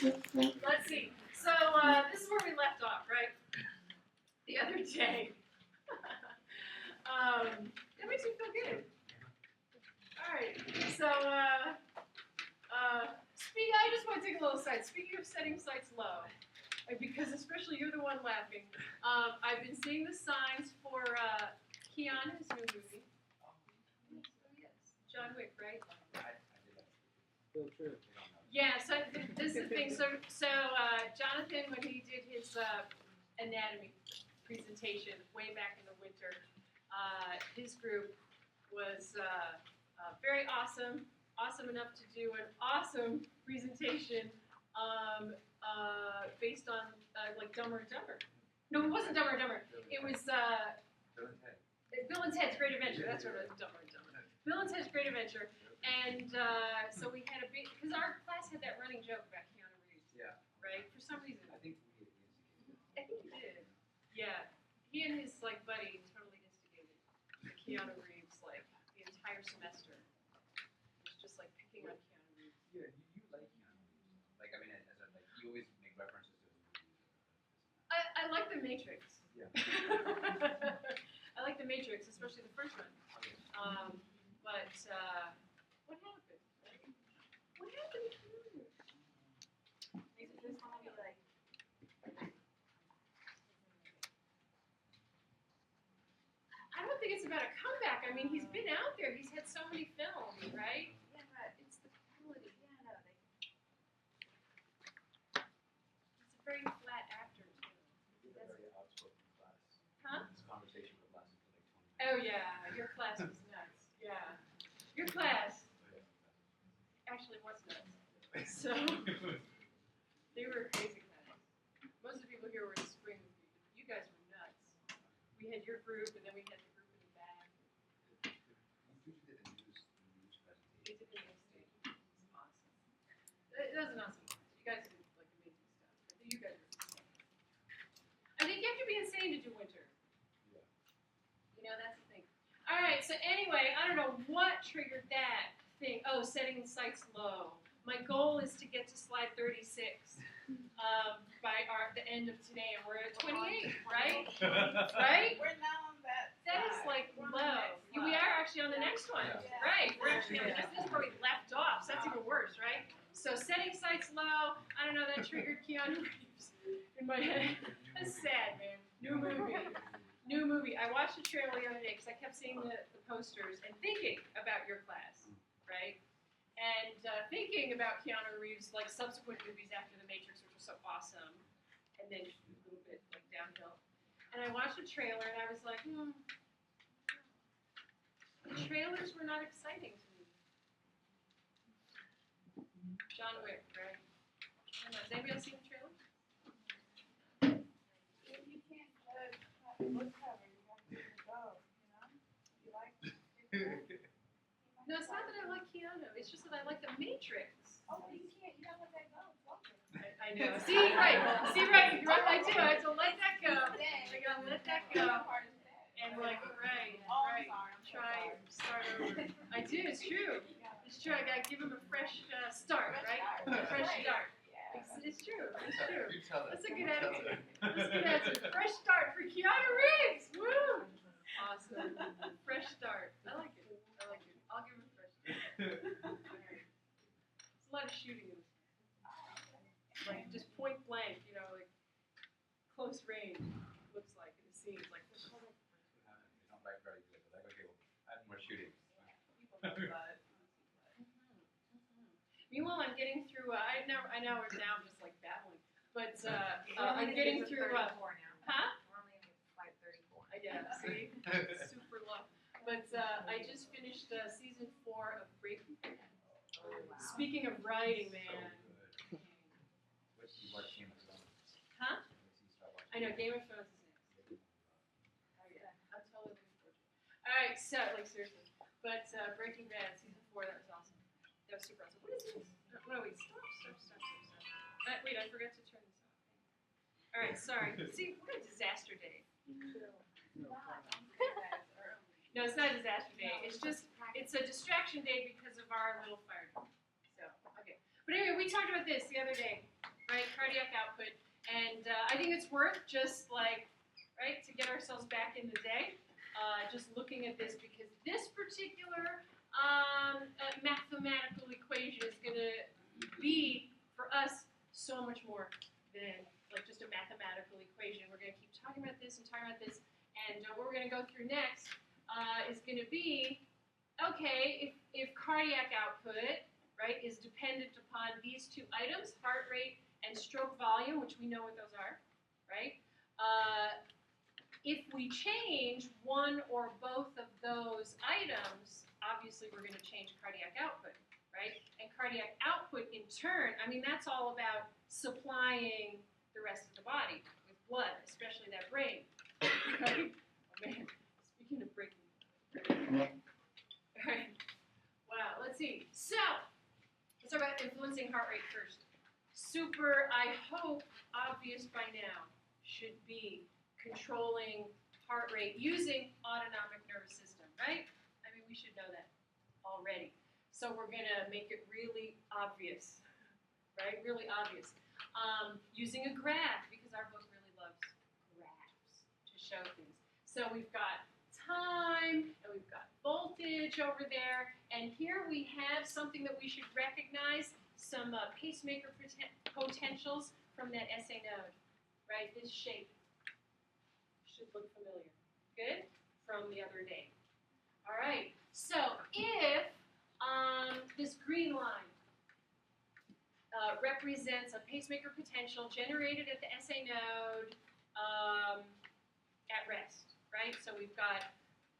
Let's see. So this is where we left off, right? The other day. That makes me feel good. All right. So I just want to take a little side. Speaking of setting sights low, because especially you're the one laughing. I've been seeing the signs for Keanu's new movie. Yes, John Wick, right? Yeah, so this is the thing. So Jonathan, when he did his anatomy presentation way back in the winter, his group was very awesome enough to do an awesome presentation based on like Dumber and Dumber. No, it wasn't Dumber and Dumber. It was Bill and Ted's Great Adventure. That's what it was, Dumber and Dumber. Bill and Ted's Great Adventure. And so we had a big, because our class had that running joke about Keanu Reeves. Yeah. Right? For some reason. I think he did. Yeah. He and his like buddy totally instigated the Keanu Reeves like the entire semester. It was just like picking on Keanu Reeves. Yeah, you like Keanu Reeves. Like I mean, as a, like you always make references to his movies. I like The Matrix. Yeah. I like The Matrix, especially the first one. But what happened? What happened? Is it just want to be like? I don't think it's about a comeback. I mean, he's been out there. He's had so many films, right? Yeah, but It's the quality. yeah, no, they. He's a very flat actor too. He's a very outspoken class. Huh? This conversation would last for like 20 minutes. Oh yeah, your class was nuts. Yeah, your class actually was nuts. So they were a crazy class. Most of the people here were in spring with you. You guys were nuts. We had your group, and then we had the group in the back. You did the news presentation. They did the next stage. It was awesome. It was an awesome class. You guys did like amazing stuff. You guys were insane. I think you have to be insane to do winter. Yeah. You know, that's the thing. All right, so anyway, I don't know what triggered that thing. Oh, setting sights low. My goal is to get to slide 36 by the end of today, and we're at 28, right? Right? We're now on that. That is like low. We are actually on the next one. Yeah. Right. We're actually on this is where we left off, so that's even worse, right? So setting sights low, I don't know, that triggered Keanu Reeves in my head. That's sad, man. New movie. I watched the trailer the other day because I kept seeing the posters and thinking about your class, right? And thinking about Keanu Reeves, like subsequent movies after The Matrix, which was so awesome, and then a little bit like downhill. And I watched the trailer and I was like, the trailers were not exciting to me. John Wick, right? I don't know. Has anybody else seen the trailer? You can't judge the book cover. You have to go. You know. You like it. No, it's not that I like Keanu. It's just that I like The Matrix. Oh, well, you can't. You gotta let that go. Fuck it. I know. See, right. You're right. I do. I have to let that go. I gotta let that go. And like, right. Try, start over. I do. It's true. It's true. I gotta give him a fresh start, right? A fresh start. It's true. It's true. That's a good attitude. Fresh start for Keanu Reeves. Woo! Awesome. Fresh start. I like it. I'll give him a fresh start. There's a lot of shooting in this. Like just point blank, you know, like close range. Looks like in the scenes, like. You don't write very good, but like, okay, well, add more shooting. Meanwhile, I'm getting through. I know we're now just like babbling, but I'm getting through. Huh? We're only in slide 34. Yeah. See, super low. But I just finished season 4 of Breaking Bad. Oh, wow. Speaking of writing, man. What you watch Game of Thrones? Huh? You start watching. I know Game of Thrones is next. Oh yeah, I'm totally looking forward to it. All right, so like seriously, but Breaking Bad season 4, that was awesome. That was super awesome. What is this? No, wait, stop. Wait, I forgot to turn this off. All right, sorry. See, what a disaster day. No, it's not a disaster day. It's just, it's a distraction day because of our little fire. So, okay. But anyway, we talked about this the other day. right? Cardiac output. And I think it's worth just like, right, to get ourselves back in the day, just looking at this because this particular mathematical equation is going to be, for us, so much more than like just a mathematical equation. We're going to keep talking about this and talking about this. And what we're going to go through next is going to be, okay, if cardiac output, right, is dependent upon these two items, heart rate and stroke volume, which we know what those are, right? If we change one or both of those items, obviously we're going to change cardiac output, right? And cardiac output in turn, I mean, that's all about supplying the rest of the body with blood, especially that brain. Right? Oh man, speaking of breaking. All right. Wow, let's see. So, let's talk about influencing heart rate first. Super, I hope, obvious by now, should be controlling heart rate using autonomic nervous system, right? I mean, we should know that already. So we're going to make it really obvious, right? Really obvious. Using a graph, because our book really loves graphs to show things. So we've got time, and we've got voltage over there, and here we have something that we should recognize, some pacemaker potentials from that SA node, right? This shape should look familiar. Good? From the other day. All right, so if this green line represents a pacemaker potential generated at the SA node at rest, right? So we've got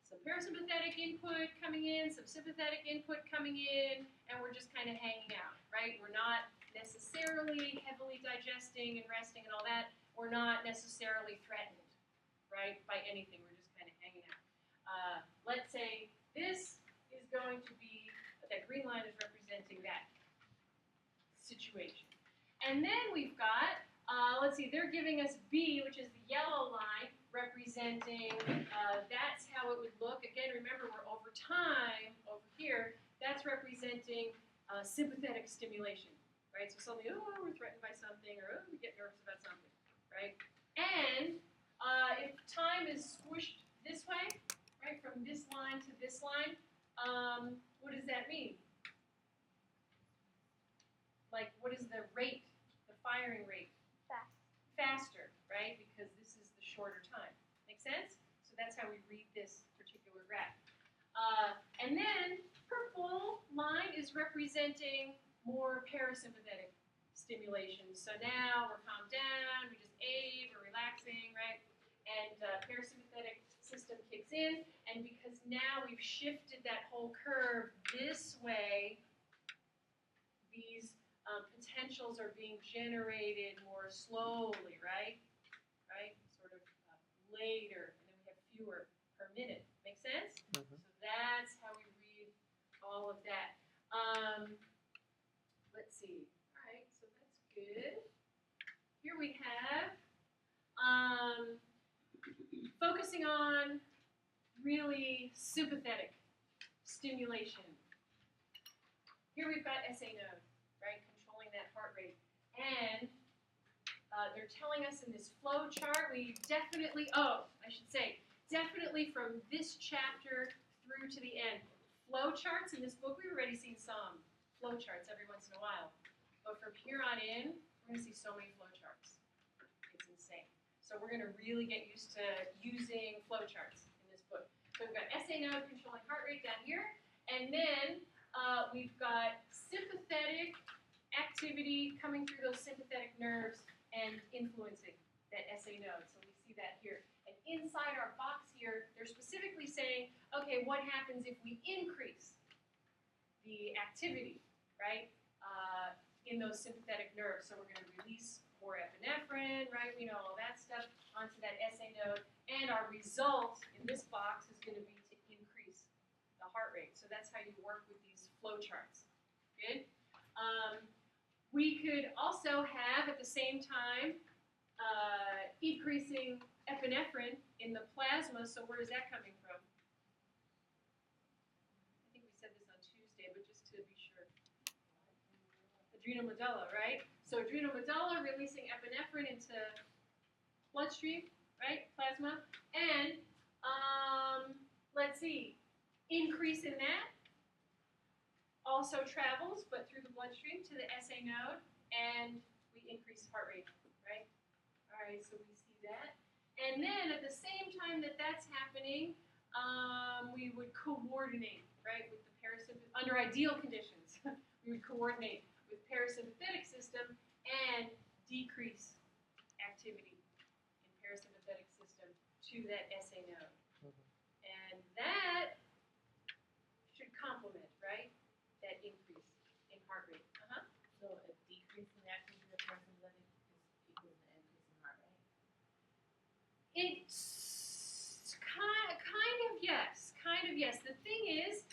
some parasympathetic input coming in, some sympathetic input coming in, and we're just kind of hanging out, right? We're not necessarily heavily digesting and resting and all that. We're not necessarily threatened, right, by anything. We're just kind of hanging out. Let's say this is going to be, that green line is representing that situation. And then we've got, let's see, they're giving us B, which is the yellow line, representing, that's how it would look. Again, remember, we're over time, over here, that's representing sympathetic stimulation, right? So suddenly, oh, we're threatened by something, or oh, we get nervous about something, right? And if time is squished this way, right, from this line to this line, what does that mean? Like, what is the rate, the firing rate? Faster, right? Because this is the shorter time. Make sense? So that's how we read this particular graph. And then purple line is representing more parasympathetic stimulation. So now we're calmed down, we just ate, we're relaxing, right? And parasympathetic system kicks in, and because now we've shifted that whole curve this way, these potentials are being generated more slowly, right? Right? Sort of later, and then we have fewer per minute. Make sense? Mm-hmm. So that's how we read all of that. Let's see. All right, so that's good. Here we have focusing on really sympathetic stimulation. Here we've got SA node, right, controlling that heart rate. And they're telling us in this flow chart, we definitely, definitely from this chapter through to the end. Flow charts in this book, we've already seen some flow charts every once in a while. But from here on in, we're going to see so many flow charts. It's insane. So we're going to really get used to using flow charts in this book. So we've got SA node controlling heart rate down here. And then we've got sympathetic activity coming through those sympathetic nerves and influencing that SA node. So we see that here. And inside our box here, they're specifically saying, okay, what happens if we increase the activity, right, in those sympathetic nerves? So we're going to release more epinephrine, right? We know all that stuff onto that SA node. And our result in this box is going to be to increase the heart rate. So that's how you work with these flow charts. Good? We could also have, at the same time, increasing epinephrine in the plasma. So where is that coming from? I think we said this on Tuesday, but just to be sure. The adrenal medulla, right? So adrenal medulla releasing epinephrine into bloodstream, right? Plasma. And let's see, increase in that also travels, but through the bloodstream to the SA node, and we increase heart rate, right? All right, so we see that. And then at the same time that that's happening, we would coordinate, right, with the parasympathetic, under ideal conditions, we would coordinate with parasympathetic system and decrease activity in parasympathetic system to that SA node. And that should complement, right, that increase in heart rate. So a decrease in the activity of the parasympathetic is equals an increase in heart rate? It's kind of yes. The thing is,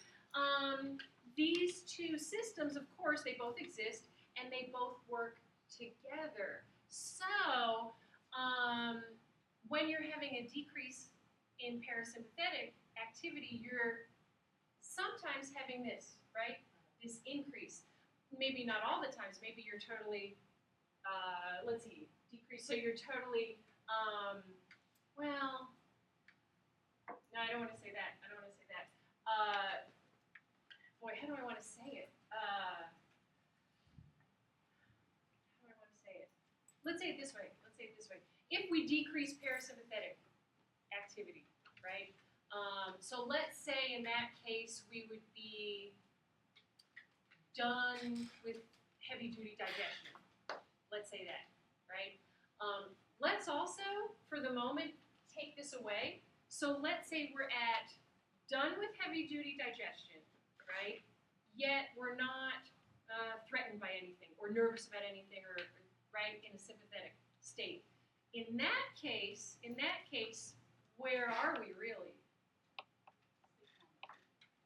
these two systems, of course, they both exist and they both work together. So, when you're having a decrease in parasympathetic activity, you're sometimes having this, right? This increase. Maybe not all the times. Maybe you're totally, let's see, decrease. So you're totally, well, no, I don't want to say that. Boy, how do I want to say it? Let's say it this way. If we decrease parasympathetic activity, right? So let's say in that case we would be done with heavy-duty digestion. Let's say that, right? Let's also, for the moment, take this away. So let's say we're done with heavy-duty digestion, right? Yet we're not threatened by anything or nervous about anything or right, in a sympathetic state. In that case, where are we really?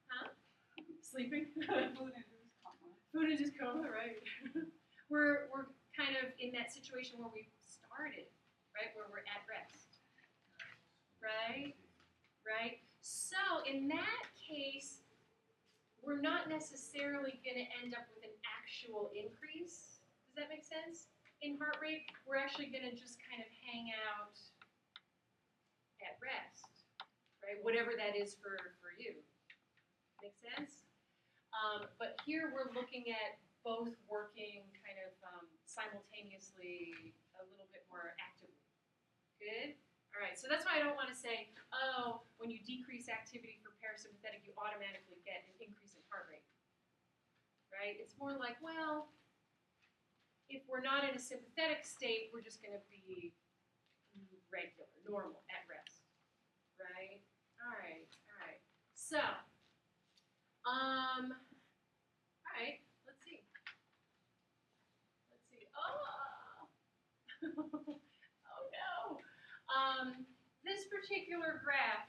Huh? Sleeping? Food-induced coma, right? we're kind of in that situation where we started, right? Where we're at rest, right? So in that case, we're not necessarily going to end up with an actual increase. Does that make sense? In heart rate, we're actually going to just kind of hang out at rest, right? Whatever that is for you. Make sense? But here we're looking at both working kind of simultaneously a little bit more actively. Good? All right, so that's why I don't want to say, oh, when you decrease activity for parasympathetic, you automatically get an increase in heart rate, right? It's more like, well, if we're not in a sympathetic state, we're just going to be regular, normal, at rest, right? All right. So, all right, let's see. Oh, oh no. This particular graph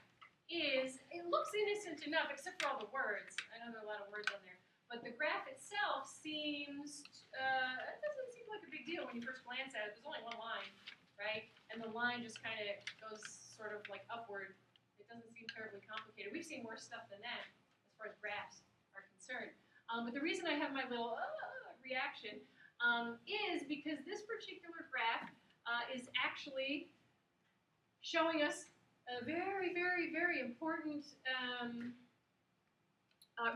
it looks innocent enough, except for all the words. I know there are a lot of words on there. But the graph itself seems, it doesn't seem like a big deal when you first glance at it. There's only one line, right? And the line just kind of goes sort of like upward. It doesn't seem terribly complicated. We've seen worse stuff than that as far as graphs are concerned. But the reason I have my little reaction is because this particular graph is actually showing us a very, very, very important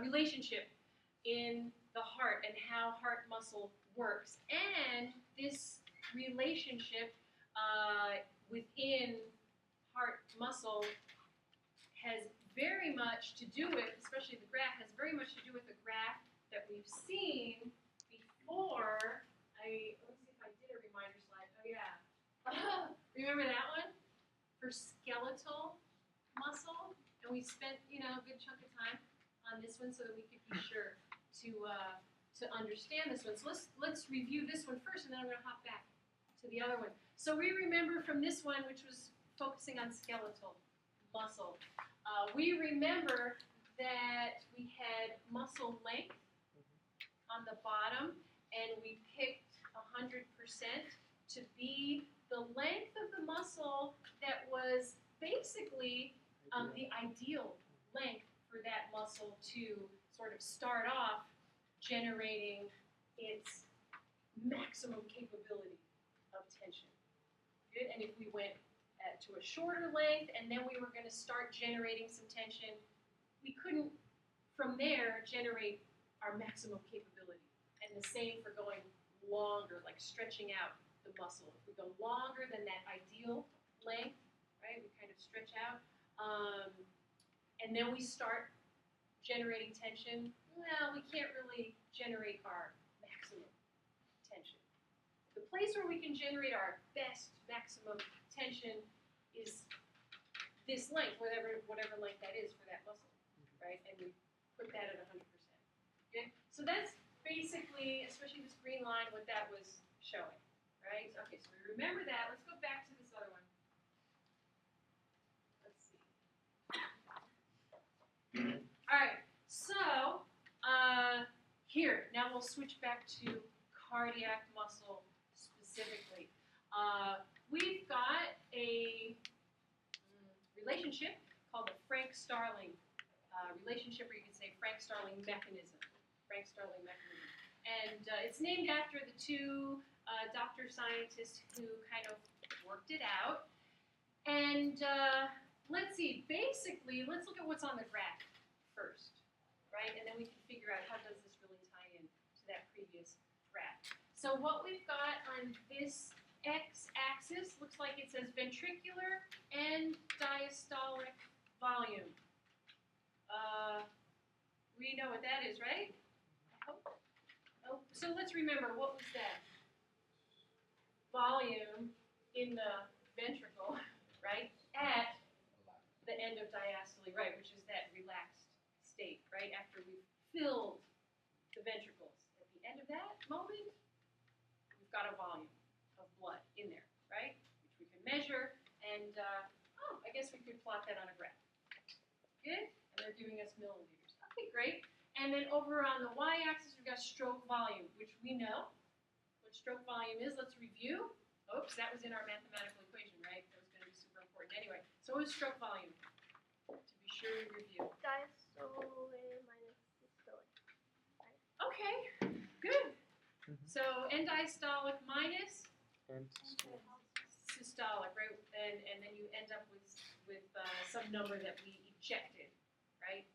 relationship in the heart and how heart muscle works. And this relationship within heart muscle has very much to do with, especially the graph, has very much to do with the graph that we've seen before. Let me see if I did a reminder slide. Oh yeah. Remember that one? For skeletal muscle. And we spent, a good chunk of time on this one so that we could be sure to understand this one. So let's review this one first, and then I'm going to hop back to the other one. So we remember from this one, which was focusing on skeletal muscle, we remember that we had muscle length on the bottom, and we picked 100% to be the length of the muscle that was basically the ideal length for that muscle to sort of start off generating its maximum capability of tension. Good. And if we went to a shorter length and then we were going to start generating some tension, we couldn't from there generate our maximum capability. And the same for going longer, like stretching out the muscle. If we go longer than that ideal length, right, we kind of stretch out, and then we start generating tension, well, we can't really generate our maximum tension. The place where we can generate our best maximum tension is this length, whatever length that is for that muscle, right? And we put that at 100%. Okay? So that's basically, especially this green line, what that was showing, right? Okay, so we remember that. Let's go back to this other one. Let's see. All right, so here, now we'll switch back to cardiac muscle specifically. We've got a relationship called the Frank-Starling relationship, or you could say Frank-Starling mechanism. Frank-Starling mechanism. And it's named after the two doctor scientists who kind of worked it out. And let's see, basically, let's look at what's on the graph first, right? And then we can figure out how does this really tie in to that previous graph. So what we've got on this x-axis looks like it says ventricular and diastolic volume. We know what that is, right? Oh, so let's remember, what was that? Volume in the ventricle, right? At the end of diastole, right, which is that relaxed state, right? After we've filled the ventricles. At the end of that moment, we've got a volume of blood in there, right? Which we can measure, and I guess we could plot that on a graph. Good? And they're giving us milliliters. Okay, great. And then over on the y-axis, we've got stroke volume, which we know what stroke volume is. Let's review. Oops, that was in our mathematical equation, right? That was going to be super important. Anyway, so what is stroke volume? To be sure we review. Diastole minus systolic. Okay, good. So end diastolic minus systolic, right? And then you end up with some number that we ejected, right,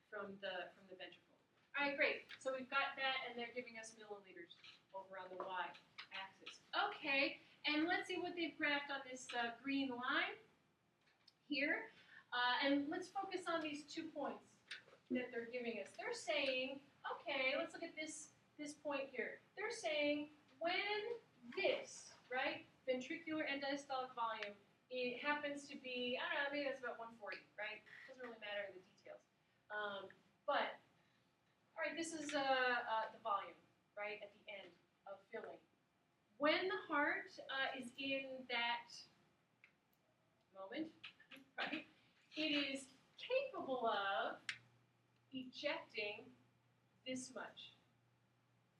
from the ventricle. All right, great. So we've got that, and they're giving us milliliters over on the y-axis. Okay, and let's see what they've graphed on this green line here. And let's focus on these 2 points that they're giving us. They're saying, okay, let's look at this point here. They're saying when this, right, ventricular and diastolic volume, it happens to be, I don't know, maybe that's about 140, right? Doesn't really matter in the details. But, all right, this is the volume, right, at the end of filling. When the heart is in that moment, right, it is capable of ejecting this much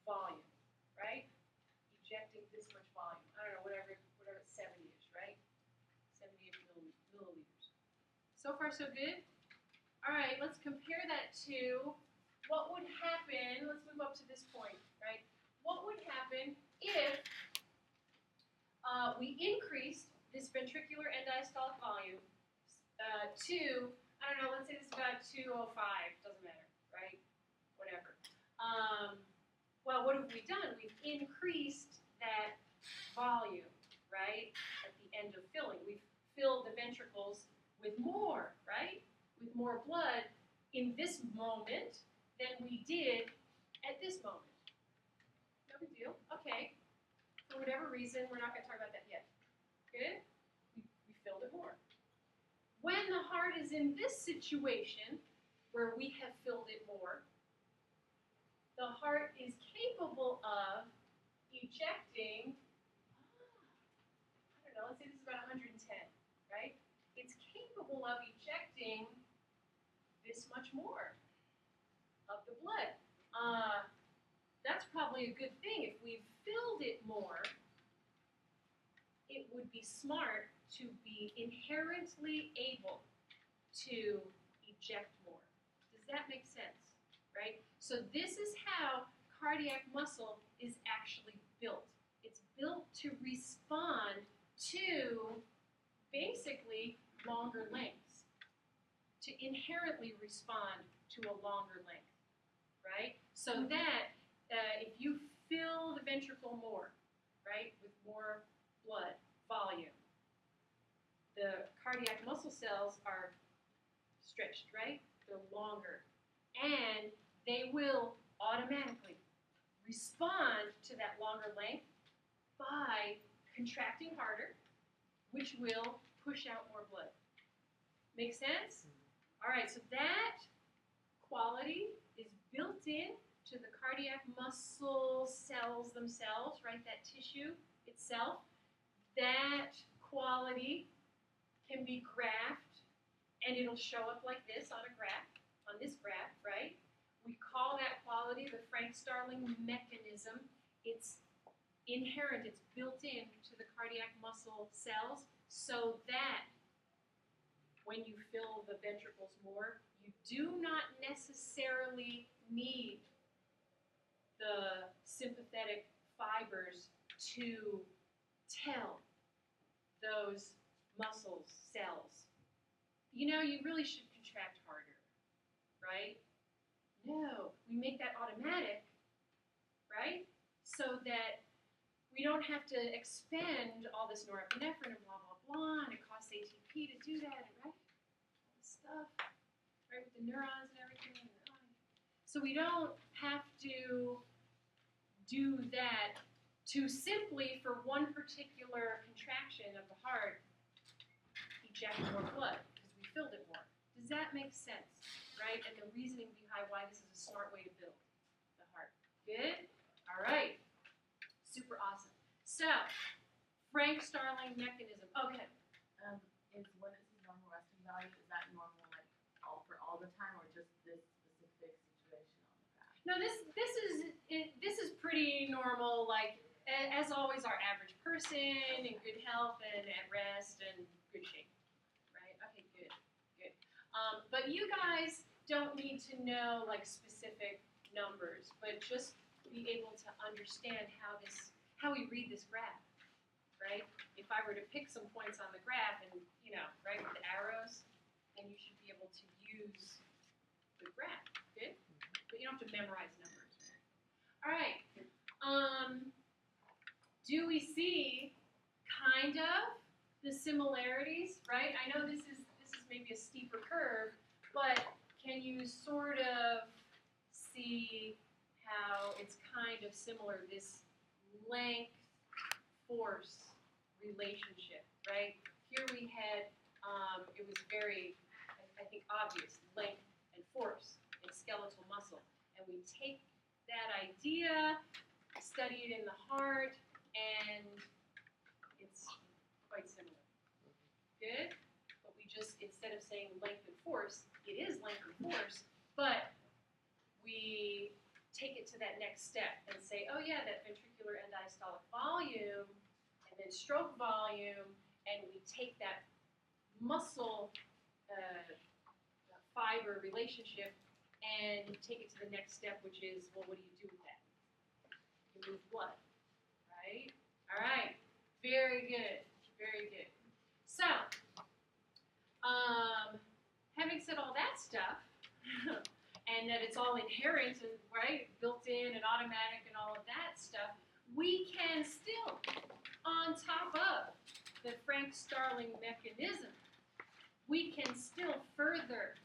volume, right? Ejecting this much volume. I don't know, whatever 70-ish, right? 70-ish milliliters. So far, so good? All right, let's compare that to what would happen. Let's move up to this point, right? What would happen if we increased this ventricular and diastolic volume to, I don't know, let's say this is about 205, doesn't matter, right? Whatever. Well, what have we done? We've increased that volume, right, at the end of filling. We've filled the ventricles with more, right, with more blood in this moment than we did at this moment. No big deal. Okay. For whatever reason, we're not going to talk about that yet. Good? We filled it more. When the heart is in this situation, where we have filled it more, the heart is capable of ejecting, I don't know, let's say this is about 110, right? It's capable of ejecting this much more of the blood. That's probably a good thing. If we've filled it more, it would be smart to be inherently able to eject more. Does that make sense? Right? So this is how cardiac muscle is actually built. It's built to respond to basically longer lengths, to inherently respond to a longer length, right? So that if you fill the ventricle more, right, with more blood volume, the cardiac muscle cells are stretched, right? They're longer. And they will automatically respond to that longer length by contracting harder, which will push out more blood. Make sense? All right, so that quality is built in to the cardiac muscle cells themselves, right? That tissue itself. That quality can be graphed, and it'll show up like this on a graph, on this graph, right? We call that quality the Frank-Starling mechanism. It's inherent, it's built in to the cardiac muscle cells so that when you fill the ventricles more, you do not necessarily need the sympathetic fibers to tell those muscle cells, you know, you really should contract harder, right? No, we make that automatic, right? So that we don't have to expend all this norepinephrine and blah, blah, blah, and it costs ATP to do that, right? All this stuff, right, with the neurons and everything. So we don't have to do that to simply, for one particular contraction of the heart, eject more blood, because we filled it more. Does that make sense, right? And the reasoning behind why this is a smart way to build the heart. Good? All right. Super awesome. So, Frank-Starling mechanism. Okay. Is when it's normal resting value, is that normal like for all the time, or just this specific situation on the graph? No, this is pretty normal. Like as always, our average person in good health and at rest and good shape, right? Okay, good. But you guys don't need to know like specific numbers, but just be able to understand how we read this graph, right? If I were to pick some points on the graph and, you know, right, with the arrows, then you should be able to use the graph, good? But you don't have to memorize numbers. All right. Do we see kind of the similarities, right? I know this is maybe a steeper curve, but can you sort of see how it's kind of similar, this length-force relationship, right? Here we had, it was very, I think, obvious, length and force in skeletal muscle. And we take that idea, study it in the heart, and it's quite similar. Good? But we just, instead of saying length and force, it is length and force, but we take it to that next step and say, oh yeah, that ventricular end diastolic volume, and then stroke volume, and we take that muscle fiber relationship and take it to the next step, which is, well, what do you do with that? You move blood, right? All right, very good, very good. So, having said all that stuff, and that it's all inherent and, right, built in and automatic and all of that stuff, we can still, on top of the Frank-Starling mechanism, we can still further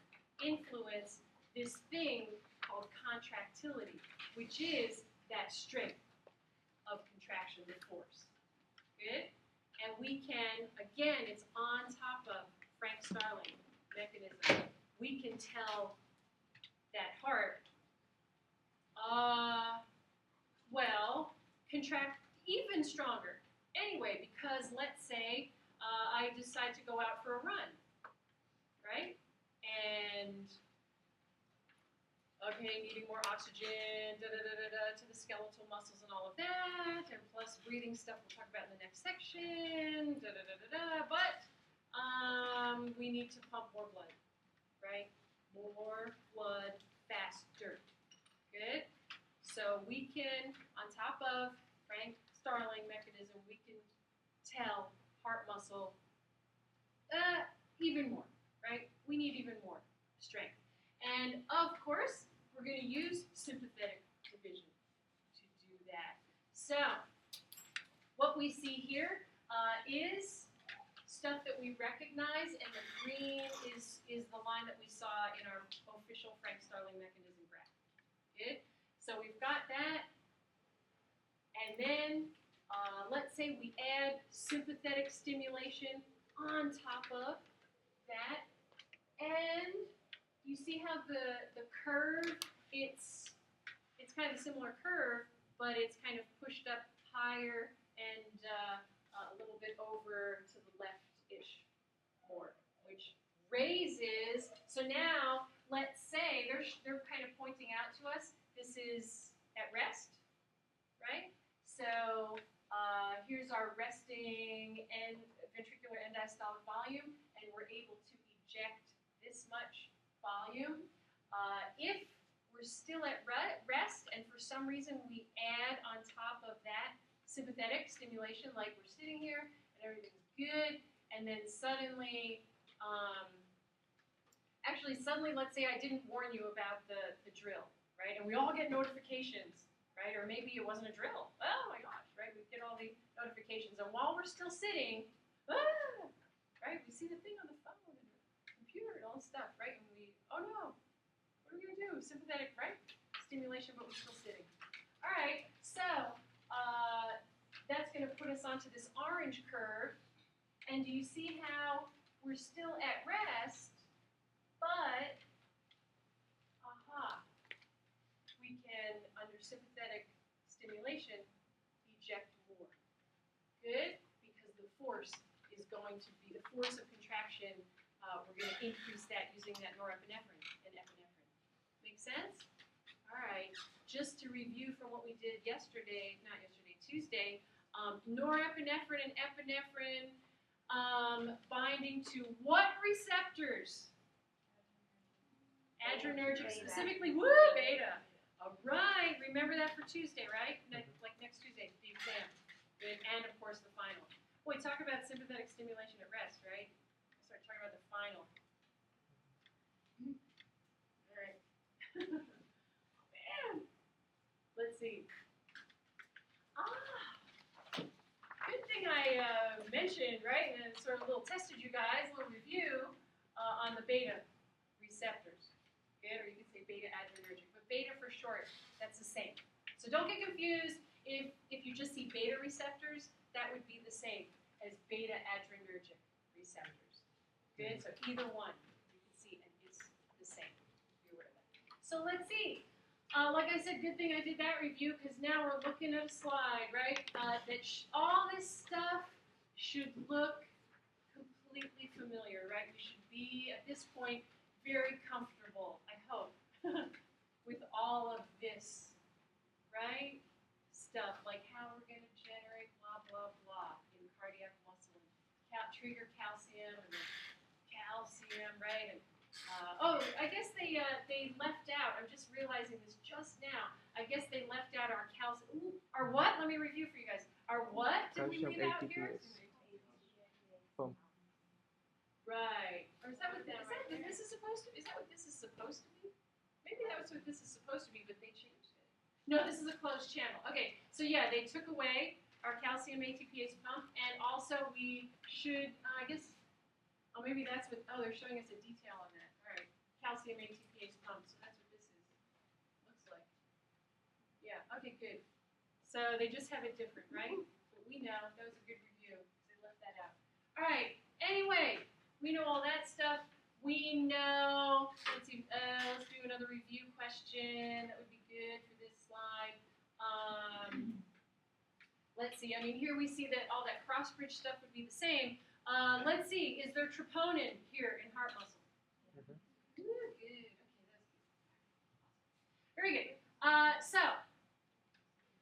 influence this thing called contractility, which is that strength of contraction with force. Good? And we can, again, it's on top of Frank-Starling mechanism. We can tell that heart, well, contract even stronger. Anyway, because let's say I decide to go out for a run, right? And, okay, needing more oxygen, to the skeletal muscles and all of that, and plus breathing stuff we'll talk about in the next section, but we need to pump more blood, right? More blood faster. Good? So we can, on top of Frank Starling mechanism, we can tell heart muscle even more, right? We need even more strength. And of course, we're going to use sympathetic division to do that. So, what we see here is stuff that we recognize, and the green is the line that we saw in our official Frank Starling mechanism graph. Good? So we've got that, and then let's say we add sympathetic stimulation on top of that, and you see how the curve, it's kind of a similar curve, but it's kind of pushed up higher and a little bit over to the left-ish more, which raises. So now, let's say they're kind of pointing out to us this is at rest, right? So here's our resting ventricular end diastolic volume, and we're able to eject this much volume. If we're still at rest, and for some reason we add on top of that sympathetic stimulation, like we're sitting here and everything's good, and then suddenly, suddenly, let's say I didn't warn you about the drill, right? And we all get notifications, right? Or maybe it wasn't a drill. Oh my gosh, right? We get all the notifications, and while we're still sitting, right? We see the thing on the phone and the computer and all this stuff, right? And we, oh no, what are we gonna do? Sympathetic, right? Stimulation, but we're still sitting. All right, so that's gonna put us onto this orange curve, and do you see how we're still at rest, but we can, under sympathetic stimulation, eject more. Good? Because the force is going to be, the force of contraction, we're going to increase that using that norepinephrine and epinephrine. Make sense? All right. Just to review from what we did Tuesday, norepinephrine and epinephrine binding to what receptors? Adrenergic, specifically, beta. All right, remember that for Tuesday, right? Like next Tuesday, the exam. Good, and of course the final. Boy, talk about sympathetic stimulation at rest, right? We'll start talking about the final. All right. Oh, man. Let's see. Good thing I mentioned, right, and sort of a little tested you guys, a little review on the beta receptors. Good, or you could say beta adrenergic, but beta for short, that's the same. So don't get confused. If you just see beta receptors, that would be the same as beta adrenergic receptors. Good, so either one you can see, and it's the same. Be aware of that. So let's see. Like I said, good thing I did that review, because now we're looking at a slide, right? All this stuff should look completely familiar, right? We should be, at this point, very comfortable, I hope, with all of this, right? Stuff like how we're going to generate blah, blah, blah in cardiac muscle, and trigger calcium, and calcium, right? And I guess they left out, I'm just realizing this just now, I guess they left out our calcium, our what? Let me review for you guys. Our what did we leave out here? Right. Or is that what this is supposed to be? Is that what this is supposed to be? Maybe that was what this is supposed to be, but they changed it. No, this is a closed channel. Okay, so yeah, they took away our calcium ATPase pump, and also we should, I guess, maybe that's what, they're showing us a detail on that. All right, calcium ATPase pump, so that's what this is. Looks like. Yeah, okay, good. So they just have it different, right? But we know, that was a good review, because they left that out. All right, anyway, we know all that stuff. We know, let's see, let's do another review question. That would be good for this slide. Let's see, I mean, here we see that all that cross-bridge stuff would be the same. Let's see, is there troponin here in heart muscle? Good, okay, that's good. Very good. So,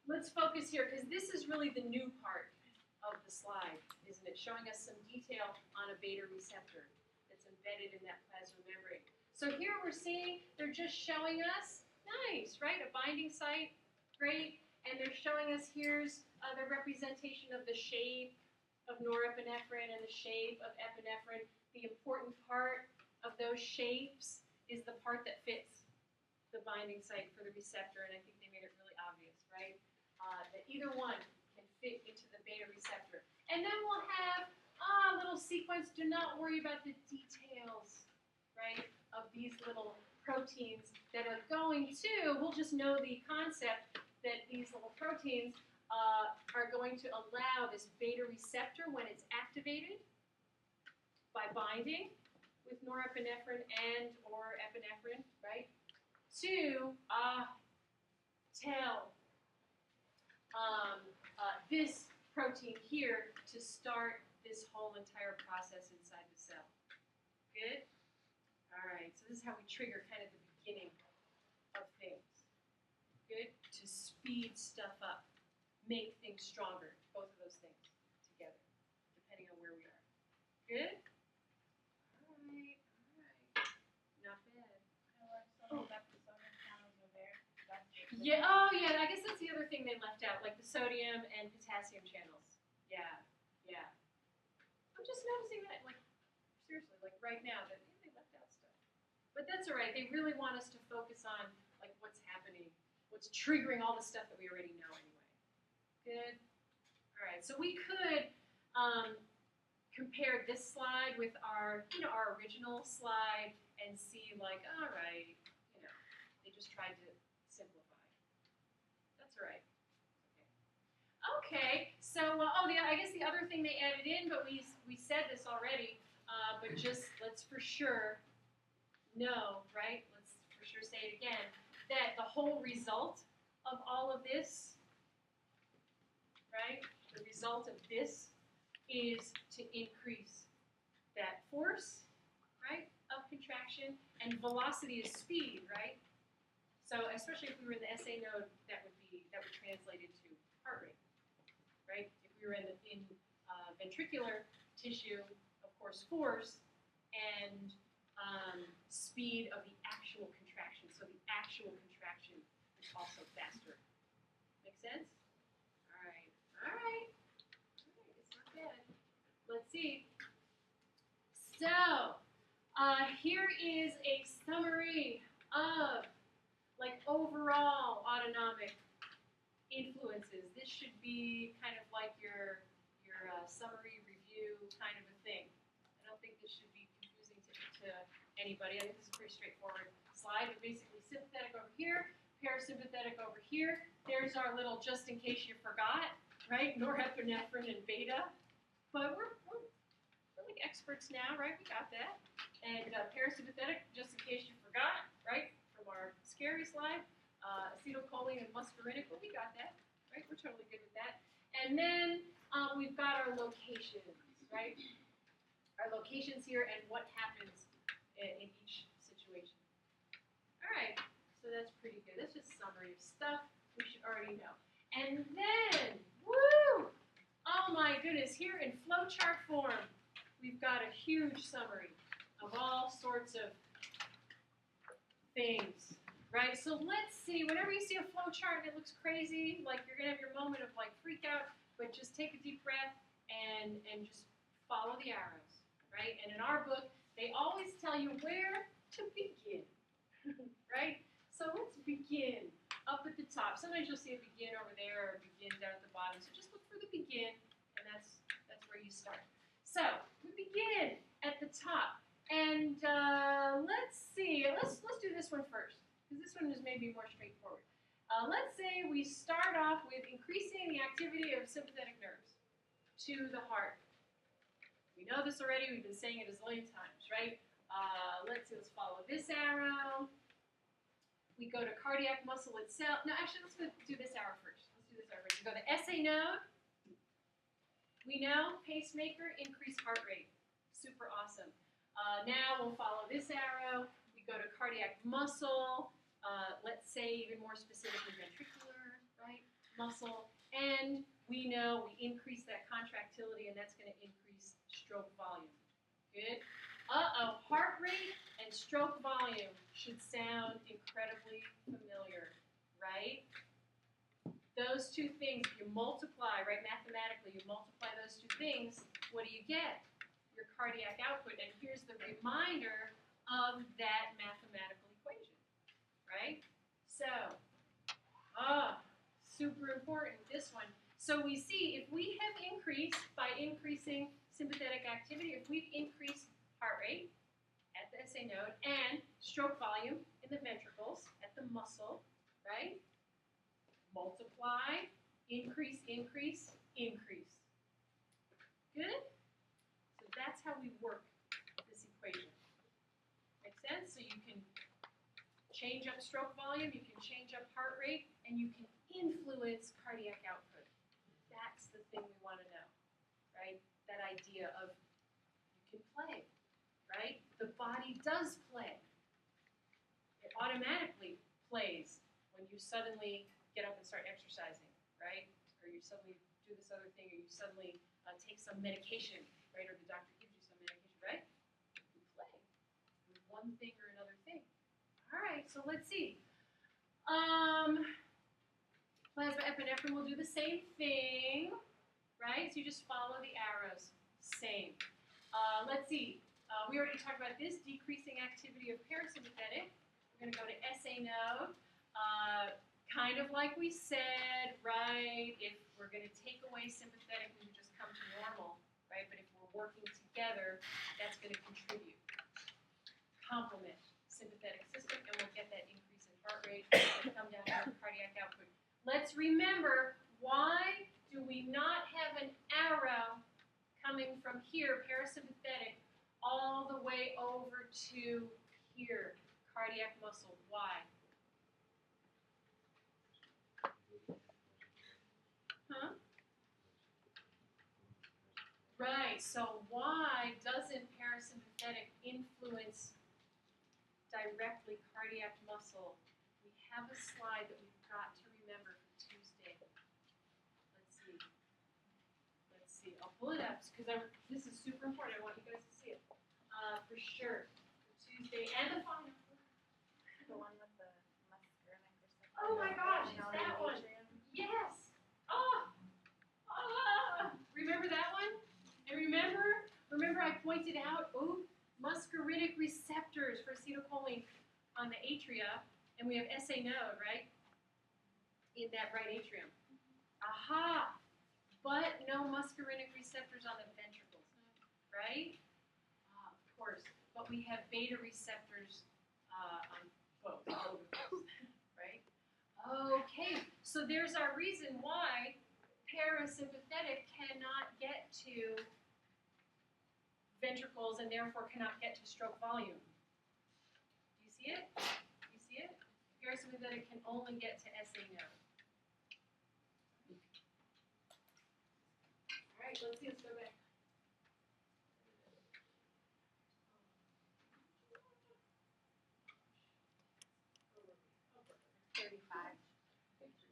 let's focus here, because this is really the new part of the slide, isn't it? Showing us some detail on a beta receptor that's embedded in that plasma membrane. So here we're seeing, they're just showing us, nice, right? A binding site Great. And they're showing us here's the representation of the shape of norepinephrine and the shape of epinephrine. The important part of those shapes is the part that fits the binding site for the receptor, and I think they made it really obvious, right? That either one can fit into the beta receptor. And then we'll have a little sequence. Do not worry about the details, right, of these little proteins that are going to, we'll just know the concept that these little proteins are going to allow this beta receptor, when it's activated by binding with norepinephrine and or epinephrine, right, to tell this protein here to start this whole entire process inside the cell. Good? All right, so this is how we trigger kind of the beginning of things. Good? To speed stuff up, make things stronger, both of those things together, depending on where we are. Good? All right, not bad. Yeah, oh yeah, I guess that's the other thing they left out, like the sodium and potassium channels. Yeah, yeah. I'm just noticing that, like, seriously, like right now, that they left out stuff. But that's all right. They really want us to focus on, like, what's happening, what's triggering all the stuff that we already know anyway. Good? All right, so we could compare this slide with our, our original slide and see, like, all right, they just tried to simplify. That's all right. Okay, so, I guess the other thing they added in, but we said this already, but just let's for sure know, right? Let's for sure say it again, that the whole result of all of this, right? The result of this is to increase that force, right, of contraction, and velocity is speed, right? So especially if we were in the SA node, that would translate into heart rate, right? If we were in ventricular tissue, of course, force and speed of the actual contraction. So the actual contraction is also faster. Make sense? All right. All right. It's not bad. Let's see. So here is a summary of, like, overall autonomic influences. This should be kind of like your summary review kind of a thing. I don't think this should be confusing to anybody. I think this is a pretty straightforward slide. But basically, sympathetic over here, parasympathetic over here. There's our little just in case you forgot, right? Norepinephrine and beta. But we're like experts now, right? We got that. And parasympathetic, just in case you forgot, right? From our scary slide. Acetylcholine and muscarinic, well, we got that, right? We're totally good with that. And then we've got our locations, right? Our locations here and what happens in each situation. All right, so that's pretty good. That's just a summary of stuff we should already know. And then, woo! Oh my goodness, here in flowchart form, we've got a huge summary of all sorts of things. Right, so let's see, whenever you see a flow chart and it looks crazy, like you're going to have your moment of like freak out, but just take a deep breath and just follow the arrows, right? And in our book, they always tell you where to begin, right? So let's begin up at the top. Sometimes you'll see a begin over there or a begin down at the bottom, so just look for the begin, and that's where you start. So we begin at the top, and let's see, let's do this one first. Because this one is maybe more straightforward. Let's say we start off with increasing the activity of sympathetic nerves to the heart. We know this already. We've been saying it a zillion times, right? Let's follow this arrow. We go to cardiac muscle itself. No, actually, let's do this arrow first. Let's do this arrow first. We go to SA node. We know pacemaker, increased heart rate. Super awesome. Now we'll follow this arrow. We go to cardiac muscle. Let's say even more specifically ventricular, right, muscle, and we know we increase that contractility, and that's going to increase stroke volume. Good. Heart rate and stroke volume should sound incredibly familiar, right? those two things, if you multiply, right, mathematically, you multiply those two things, what do you get? Your cardiac output. And here's the reminder of that mathematical equation, right? So, super important, this one. So we see if we have increased, by increasing sympathetic activity, if we've increased heart rate at the SA node and stroke volume in the ventricles at the muscle, right? Multiply, increase, increase, increase. Good? So that's how we work this equation. Make sense? So you can change up stroke volume, you can change up heart rate, and you can influence cardiac output. That's the thing we want to know, right? That idea of you can play, right? The body does play. It automatically plays when you suddenly get up and start exercising, right? Or you suddenly do this other thing, or you suddenly take some medication, right? Or the doctor gives you some medication, right? You play with one thing or another thing. All right, so let's see. Plasma epinephrine will do the same thing, right? So you just follow the arrows. Same. Let's see. We already talked about this, decreasing activity of parasympathetic. We're going to go to SA node. Kind of like we said, right? If we're going to take away sympathetic, we would just come to normal, right? But if we're working together, that's going to contribute. Complement sympathetic system, and we'll get that increase in heart rate and come down to cardiac output. Let's remember, why do we not have an arrow coming from here, parasympathetic, all the way over to here, cardiac muscle? Why? Huh? Right, so why doesn't parasympathetic influence directly cardiac muscle? We have a slide that we've got to remember for Tuesday. Let's see. Let's see. I'll pull it up because this is super important. I want you guys to see it. For sure. For Tuesday and the final. The one with the muscarinic receptor. Oh my gosh, it's that one. Yes. Remember that one? And remember I pointed out, muscarinic receptors for acetylcholine on the atria, and we have SA node, right? In that right atrium. Aha! But no muscarinic receptors on the ventricles, right? Of course. But we have beta receptors on both of those, right? Okay, so there's our reason why parasympathetic cannot get to ventricles and therefore cannot get to stroke volume. Do you see it? Do you see it? Parasympathetic can only get to SA node. All right, let's see. Let's go back.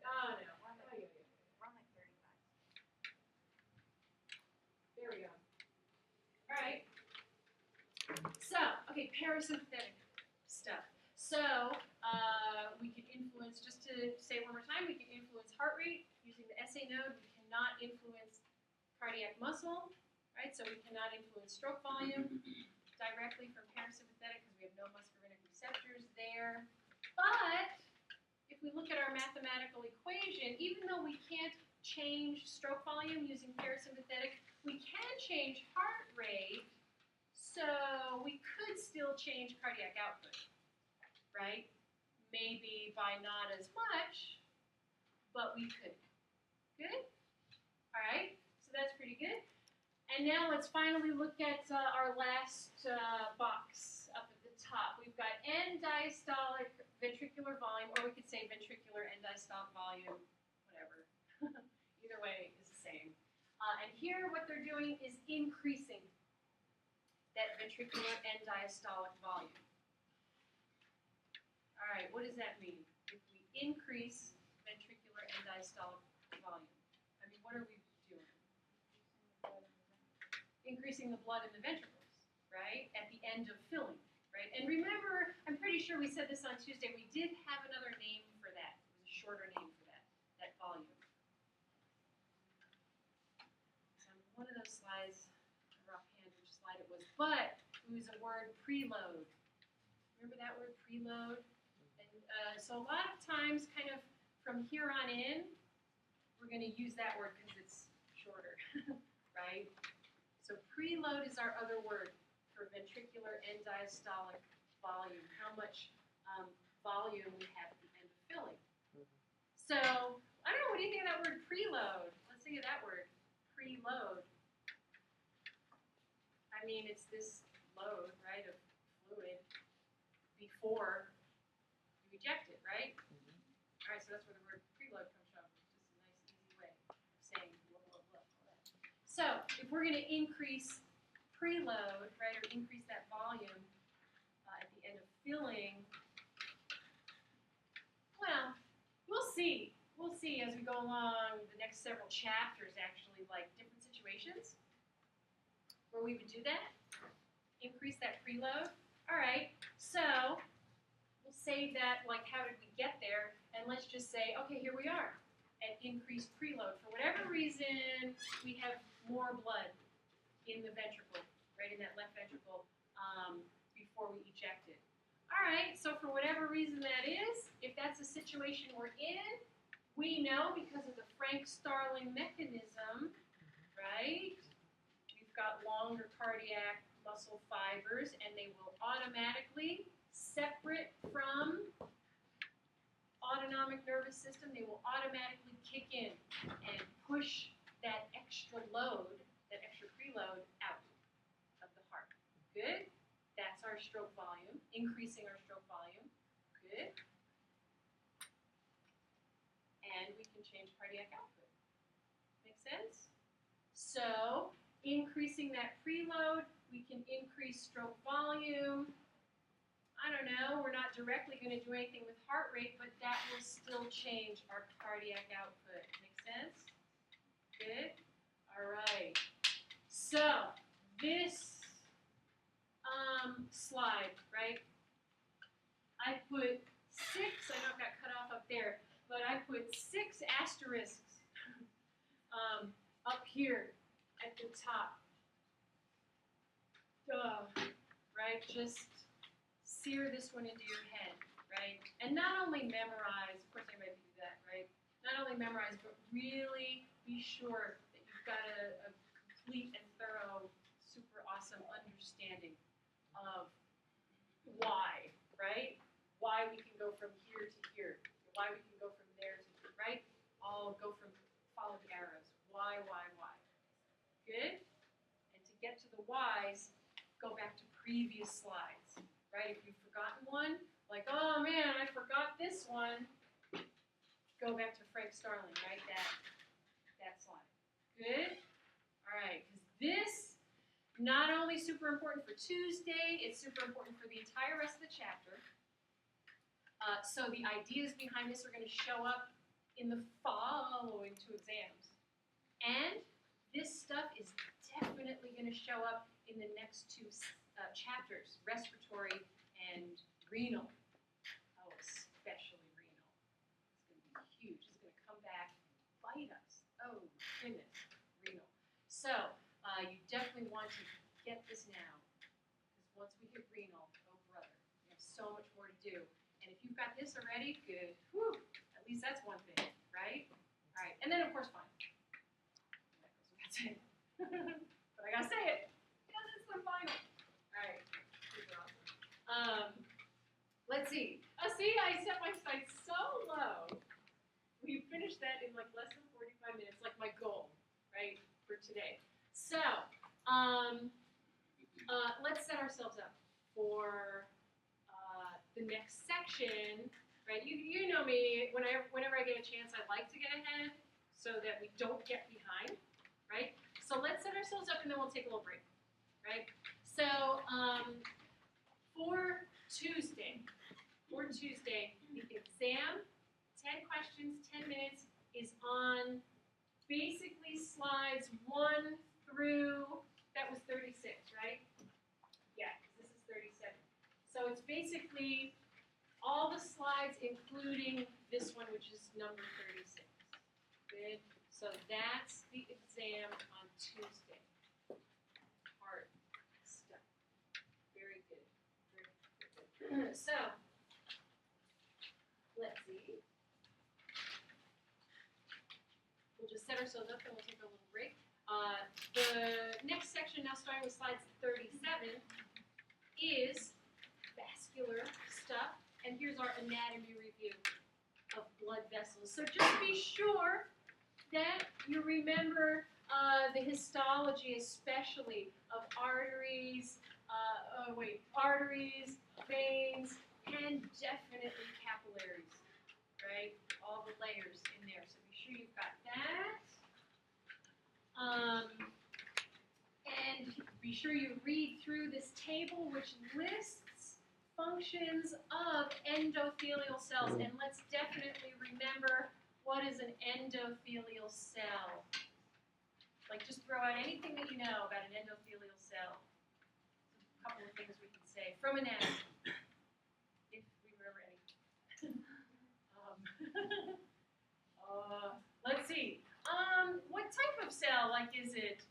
Oh, no. We're on like 35. There we go. All right. So, okay, parasympathetic stuff. So, we can influence, just to say it one more time, we can influence heart rate using the SA node. We cannot influence cardiac muscle, right? So we cannot influence stroke volume directly from parasympathetic because we have no muscarinic receptors there. But if we look at our mathematical equation, even though we can't change stroke volume using parasympathetic, we can change heart rate, so we could still change cardiac output, right? Maybe by not as much, but we could. Good? All right, so that's pretty good. And now let's finally look at our last box up at the top. We've got end-diastolic ventricular volume, or we could say ventricular end-diastolic volume, whatever. Either way is the same. And here what they're doing is increasing that ventricular end-diastolic volume. All right, what does that mean? If we increase ventricular end-diastolic volume, I mean, what are we doing? Increasing the blood in the ventricles, right? At the end of filling, right? And remember, I'm pretty sure we said this on Tuesday, we did have another name for that. It was a shorter name for that volume. one of those slides, I don't remember offhand which slide it was, but it was a word preload. Remember that word preload? And so a lot of times, kind of from here on in, we're going to use that word because it's shorter, right? So preload is our other word for ventricular end diastolic volume, how much volume we have at the end of filling. So, I don't know, what do you think of that word preload? Let's think of that word, preload. I mean, it's this load, right, of fluid before you eject it, right? All right, so that's where the word preload comes from. It's just a nice, easy way of saying blah, blah, blah, blah. So, if we're going to increase preload, right, or increase that volume at the end of filling, well, we'll see. We'll see as we go along the next several chapters, actually, like different situations where we would do that, increase that preload. All right, so we'll say that, like, how did we get there? And let's just say, okay, here we are at increased preload. For whatever reason, we have more blood in the ventricle, right, in that left ventricle before we eject it. All right, so for whatever reason that is, if that's the situation we're in, we know because of the Frank-Starling mechanism, right, we've got longer cardiac muscle fibers, and they will automatically, separate from autonomic nervous system, they will automatically kick in and push that extra load, that extra preload out of the heart. Good? That's our stroke volume, increasing our stroke volume. Good. And we can change cardiac output. Make sense? So, increasing that preload, we can increase stroke volume. I don't know, we're not directly going to do anything with heart rate, but that will still change our cardiac output. Make sense? Good? All right. So, this slide, right? I put 6, I know it got cut off up there, but I put 6 asterisks up here at the top. Right? Just sear this one into your head, right? And not only memorize, of course anybody can do that, right? Not only memorize, but really be sure that you've got a complete and thorough, super awesome understanding of why, right? Why we can go from here to here. Why we can go from there to here, right? All go from, follow the arrows. Why? Good? And to get to the whys, go back to previous slides, right? If you've forgotten one, like, oh man, I forgot this one, go back to Frank-Starling, right? That slide. Good? All right, because this, not only super important for Tuesday, it's super important for the entire rest of the chapter. So the ideas behind this are going to show up in the following 2 exams. And this stuff is definitely going to show up in the next 2 chapters, respiratory and renal. Oh, especially renal. It's going to be huge. It's going to come back and bite us. Oh, goodness, renal. So, you definitely want to get this now, because once we hit renal, oh brother, we have so much more to do. And if you've got this already, good. Whew, at least that's one thing, right? All right, and then of course, fine. That's it. But I gotta say it, because it's the final. All right, super awesome. Let's see. See, I set my sights so low. We finished that in like less than 45 minutes, like my goal, right, for today. So, let's set ourselves up for the next section, right? You know me, whenever I get a chance, I like to get ahead so that we don't get behind, right? So let's set ourselves up and then we'll take a little break, right? So, for Tuesday, the exam, 10 questions, 10 minutes, is on basically slides 1 through, that was 36, right? Yeah, this is 37. So it's basically all the slides, including this one, which is number 36. Good. So that's the exam on Tuesday. Hard stuff. Very good. Very good. So, let's see. We'll just set ourselves up and we'll take a little break. The next section, now starting with slides 37, is vascular stuff. And here's our anatomy review of blood vessels. So just be sure that you remember the histology, especially of arteries, arteries, veins, and definitely capillaries, right? All the layers in there. So be sure you've got that. And be sure you read through this table, which lists functions of endothelial cells. And let's definitely remember, what is an endothelial cell? Like, just throw out anything that you know about an endothelial cell. A couple of things we can say from anatomy, if we remember any. Let's see. What type of cell? Like, is it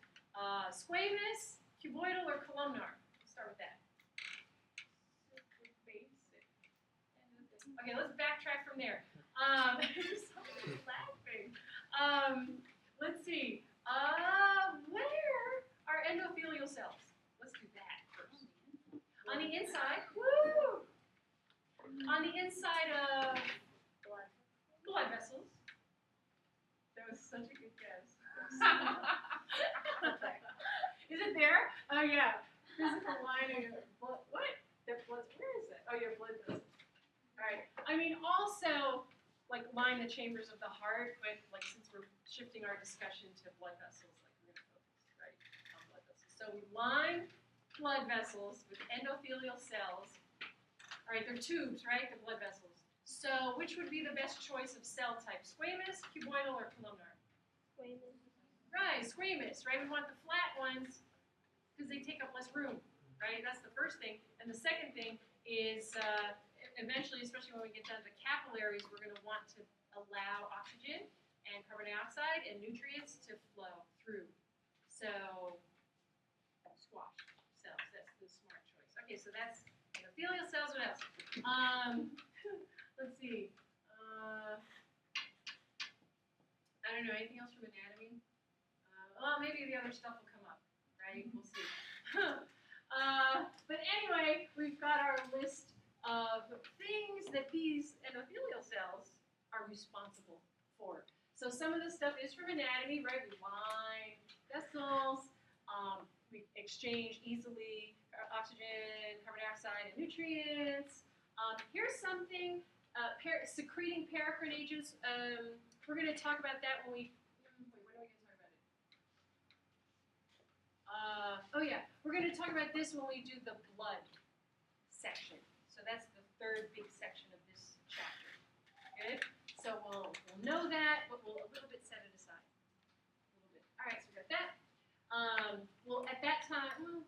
squamous, cuboidal, or columnar? Let's start with that. Super basic. Okay, let's backtrack from there. Somebody's laughing. Let's see. Where are endothelial cells? Let's do that first. On the inside, woo! On the inside of blood vessels. That was such a good guess. Is it there? Oh yeah. Physical lining of blood. What? Where is it? Oh yeah, blood vessels. All right. I mean, also, like, line the chambers of the heart, but like, since we're shifting our discussion to blood vessels, like, we're going to focus, right, on blood vessels. So we line blood vessels with endothelial cells. All right, they're tubes, right? The blood vessels. So which would be the best choice of cell type? Squamous, cuboidal, or columnar? Squamous. Right, squamous, right? We want the flat ones because they take up less room, right? That's the first thing. And the second thing is eventually, especially when we get down to capillaries, we're going to want to allow oxygen and carbon dioxide and nutrients to flow through. So, squash cells, that's the smart choice. Okay, so that's endothelial cells. What else? Let's see. I don't know, anything else from anatomy? Well, maybe the other stuff will come up, right? We'll see. But anyway, we've got our list of things that these endothelial cells are responsible for. So some of this stuff is from anatomy, right? We line vessels, we exchange easily oxygen, carbon dioxide, and nutrients. Here's something, secreting paracrine agents. We're going to talk about that when we, wait, when are we going to talk about it? Oh yeah, we're going to talk about this when we do the blood section. So that's the third big section of this chapter. Good? So we'll know that, but we'll a little bit set it aside. A little bit. All right, so we got that. Well, at that time,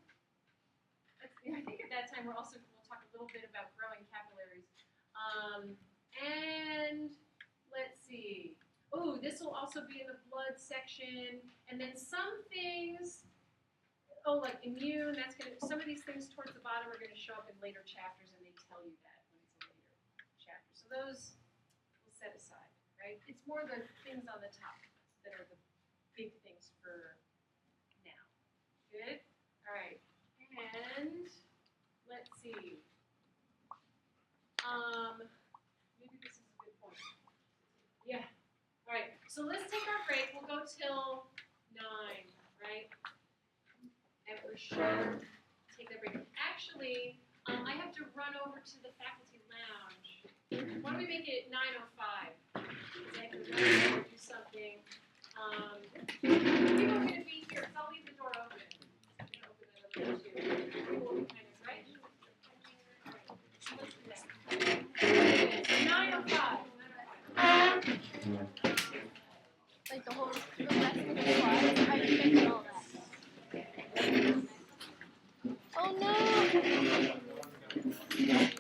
I think at that time we'll talk a little bit about growing capillaries. And let's see. Oh, this will also be in the blood section. And then some things, like immune, that's going to, some of these things towards the bottom are going to show up in later chapters, and they tell you that when it's a later chapter. So those we'll set aside, right? It's more the things on the top that are the big things for now. Good? All right. And let's see. Maybe this is a good point. Yeah. All right. So let's take our break. We'll go till 9, right? And we're sure to take that break. Actually, I have to run over to the faculty lounge. Why don't we make it 9:05? Because I have to do something. People are going to be here, so I'll leave the door open. I'm going to open that up there too. People will be kind of, right? So let's do that. 9:05. Like the rest of the slides. I didn't all that. Oh no!